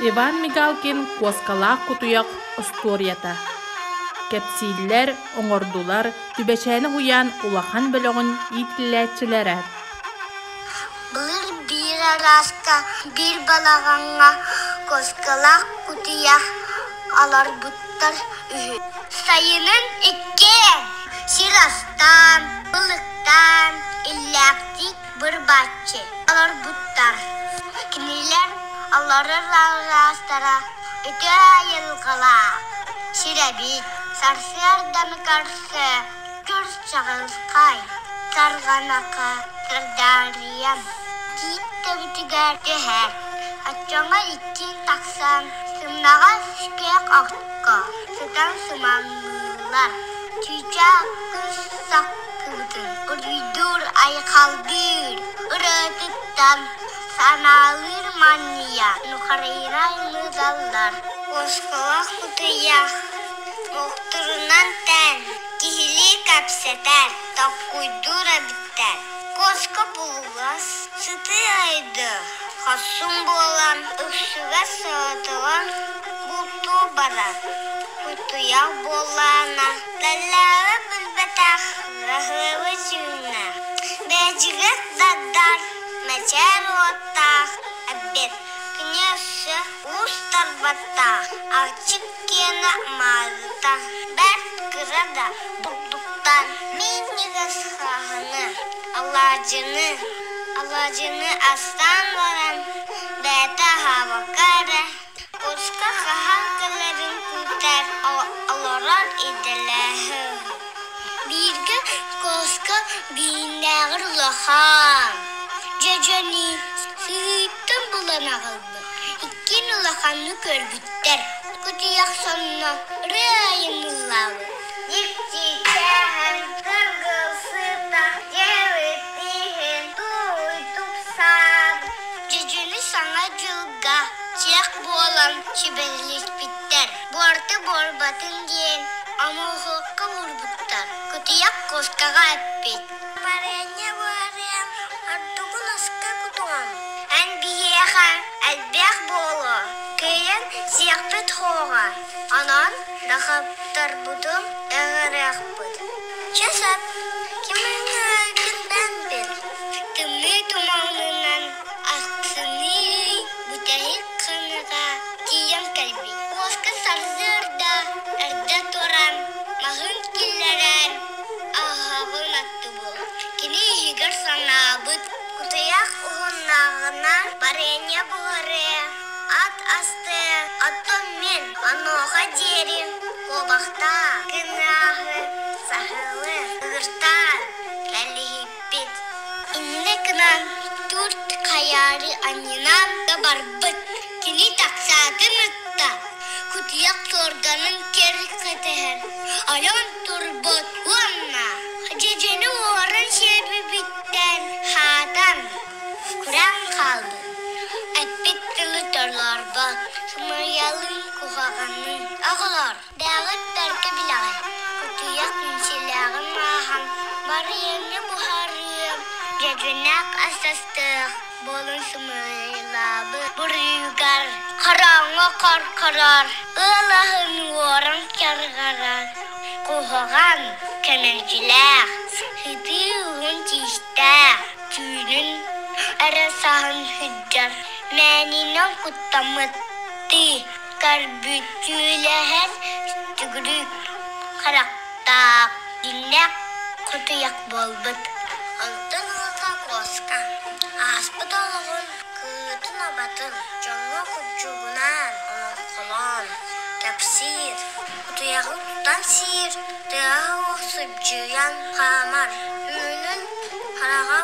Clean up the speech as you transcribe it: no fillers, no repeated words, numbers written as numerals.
Иван Мигалкин Коскалақ кутуяк историята. Кепсиллер, оңордулар, түбәчәне хуян улахан бөлөгін итілләтчілері. Бұлыр бір араска, бір балағанға Коскалақ кутуяк алар бұттар үйі. Сайының иккен, сирастан, бұлықтан, илләктик бір бачы. Алар бұттар. Кинилер алары растара, өте айылғала. Сирабит, сарсырдамы карсы, күрс чағылқай. Сарғанақа, кірдариян. Титтігітігер дехер. Атчаңа иттен тақсан, сымнаға сүкек ақтыққа. Сытан сыманлылар. Түйча күз саққылдың. Үрүйдір айқалдыр. Үрөтіттан саналыр мания. Нұқарайра нұзаллар. Коскалақ құтыяқ. Мұқтырынан тән. Кихили кәпсетер. Таққойдыра біттер. Коска бұлғас. Сыты айды. Қасым болан. Үксіға сығатылан. Бұлту баран. Құтыяқ болана. Ләләуі бүлбәтәқ. Рахылы сүйіна. Бәжігіт дадар. Мәчәр оттақ. Әбет. Кнесі ұстар баттақ. Ақчық кені мағытақ. Бәрт кірада бұлдықтан. Мен негіз қағыны. Алажыны астан баран. Бәті хавакары. Коска қахан кілерін күтер. Аларар еделәхі. Біргі коска бейіндәғір лахан. Жежені сүйттім бұлан ағылды. Иккен улаханны көрбіттер. Күтіяқ сонына райымылауы. Дикчикәһен кыргылсыта, жеветтиһен туйтуп сад. Жежені саңа жылға, чек болан чеберлік биттер. Борты борбатын ден, амуғыққа урбуттар. Күтіяқ коскаға әппет. Парене барем, ардуғын асқа күтуам. Ән биеға әлбәқ болу. Кейін сияқпет хоға. Анан рахаптар бұдым әғірәқ бұд. Часап, кемін әлгінден біл. Түмі туманынан ақсыны бұтәйік қыныға тием кәлбі. Оскы сарзырда әрді тұран, мағын келерен ағабын атты бұл. Кені егір сана бұд. Күтіяқ ұғынағынан барене бұғыры. Ат асты, аттон мен, аноға дерін, қобақта, кінағы, сахылы, ұғыртан, кәлі хиппет. Инне кінан, түрт қаяры анинан да бар бұд. Кені тақсатын ұтта, күтияқ торданын кері қытығыр. Алон тұрбыт, онна. Жежені орын шебі біттен, хатан, күрән қалды. Әппет кілі торлар бат, сымырялың құғағанның ағылар. Бәғыт тәркі білағын, күтіяқ мүнселәғын маған, бары еңі бұхарым. Жәжінәк асастық, болын сымырлабы бұрыйғар. Қараңы қар-қарар, ұлағын орын кәрғарар. Құғаған кәмәнчіләқ, хыты ұғын тиштәқ, түйінің әрі сағын хүджар. Мәнинен құттамытты, кәрбүттіләхән түгірік, қарақтақ, динләқ құтыяқ болбыт. Алтын алта коска, аспыт олығын, күтін абатын, жоңы құтчуғынан, оның қолан, кәпсир, құтыяғын тұтан сир, тыағы оқсып жүйан қамар, үнін қараға